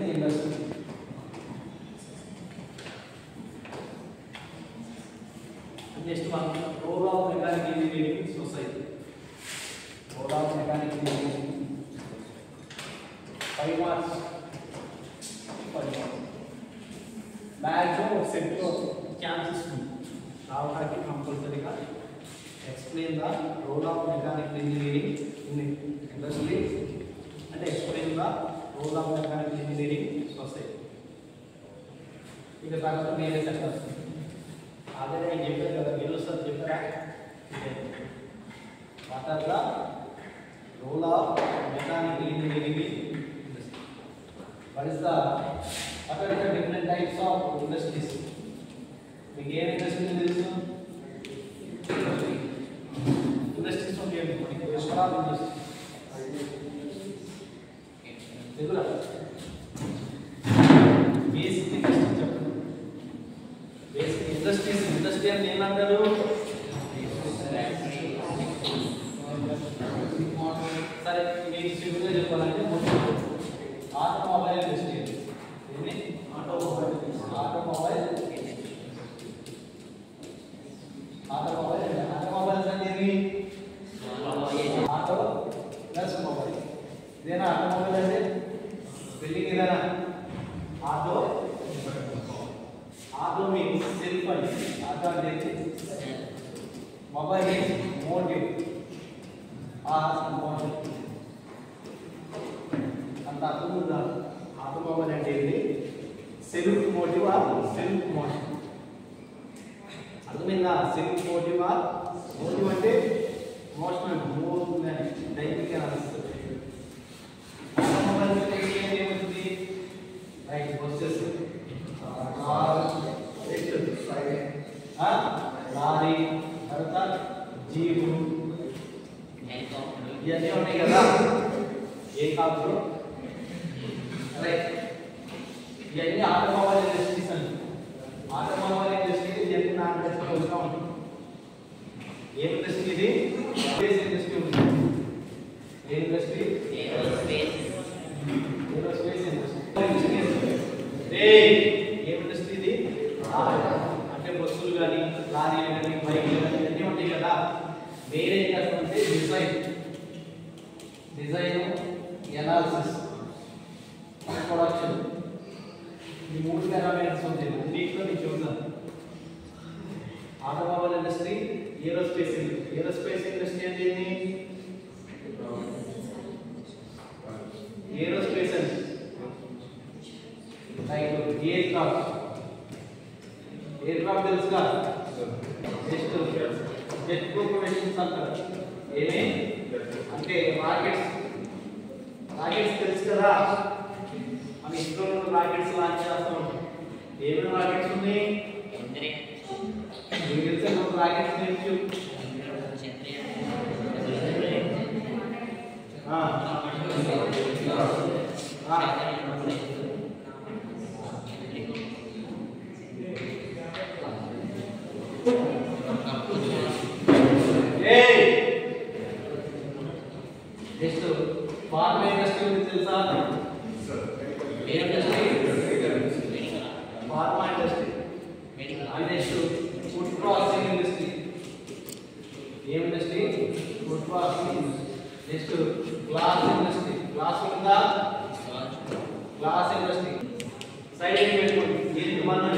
industry. Next one, role of mechanical engineering in society. Role of mechanical engineering. 5 marks. 5 marks. Maximum set of chances to. Now I can compulsory. Explain the role of mechanical engineering in industry and explain the role of mechanical engineering in society. Because that's the main sector. Other than what are the role of mechanical engineering in industry? What are the different types of industries? We gave industry in this industries from here. Regular. Basic industry. Basic industries. Industry and name under automobile industry. Automobile auto plus mobile. Then automobile is building is auto. Auto means cell phone. Auto means mobile means motive. Motive. And automobile and self motive or self motive. అర్థమైందా? Self motive or motive అంటే motion movement dynamic అని అనిపిస్తుంది. Automobile ఏమవుతుంది? Right buses, car, lorry, తర్వాత jeep ఇవన్నీ ఉన్నాయి కదా. ఏ కాదు రైట్. ఇవన్నీ ఆటోమొబైల్ ఇండస్ట్రీస్ అండి. ఆటోమొబైల్ ఇండస్ట్రీ ఇవన్నీ నా ఇండస్ట్రీలో వస్తూ ఉంటుంది. ఏ ఇండస్ట్రీ ఇది? స్పేస్ ఇండస్ట్రీ ఉంటుంది. ఏ ఇండస్ట్రీ? Aerospace industry. ఏ ఇండస్ట్రీ ఇది? అంటే బస్సులు కానీ, లారీలు కానీ, బైకులు కానీ ఇవన్నీ ఉంటాయి కదా. వేరే ఏం చేస్తామంటే డిజైన్, ఎనాలిసిస్, ప్రొడక్షన్, ఈ 3 పారామీటర్స్ ఉంటాయి. దీంట్లో నేను చూద్దాం. Automobile industry, aerospace industry. Aerospace industry అంటే ఏంటి? ఏరోస్పేస్ అంటే లైక్ ఎయిర్ క్రాఫ్ట్ తెలుసుగా? జెట్ ప్రొపల్షన్స్ అంటారు. ఏమే అంటే రాకెట్స్ తెలుసు కదా. మన ఇంట్లో రాకెట్స్ లాంచ్ చేస్తూ ఉంటాం. ఏమైనా రాకెట్స్ ఉన్నాయి? మీకు తెలిసే రాకెట్స్ నేర్చు. నెక్స్ట్ ఫార్మా ఇండస్ట్రీ గురించి తెలుసా? Pharma industry. Next food processing industry. ఏం industry? Food processing. Next glass industry. Glass ఉందా? Glass industry. సైడ్ పెట్టుకోండి. దీనికి మనం